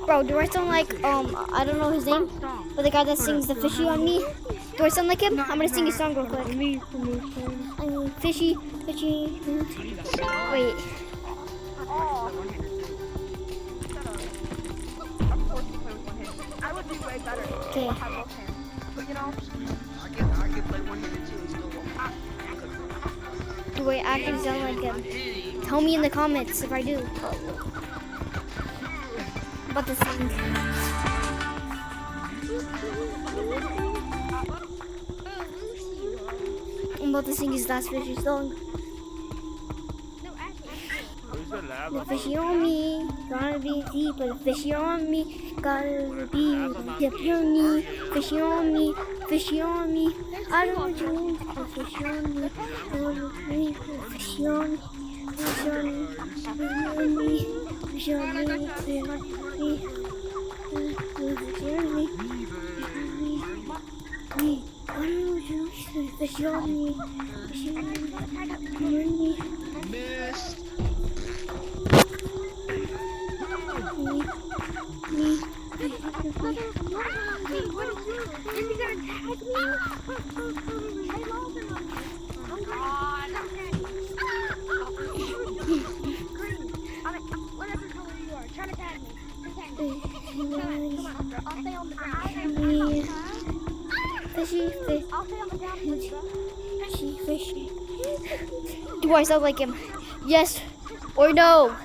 Bro, do I sound like, I don't know his name, but the guy that sings the fishy on me? Do I sound like him? I'm gonna sing his song real quick. Fishy, fishy. Wait. I would be way better. Okay. But you know, I can play one-handed too and still walk. Do I actually sound like him? Tell me in the comments if I do. About to sing. I'm about to sing his last fishy song. The fishy on me, gotta be deeper. The fishy on me, gotta be deeper on me. Fishy on me, fishy on me. I don't want you to the fishy on me. I want you to the fishy on me. Fishy on me, fishy on me, fishy on me, fishy on me, me. I don't want you to the fishy on me. Fishy on me, Missed. Fishy, fishy. Do I sound like him? Yes or no?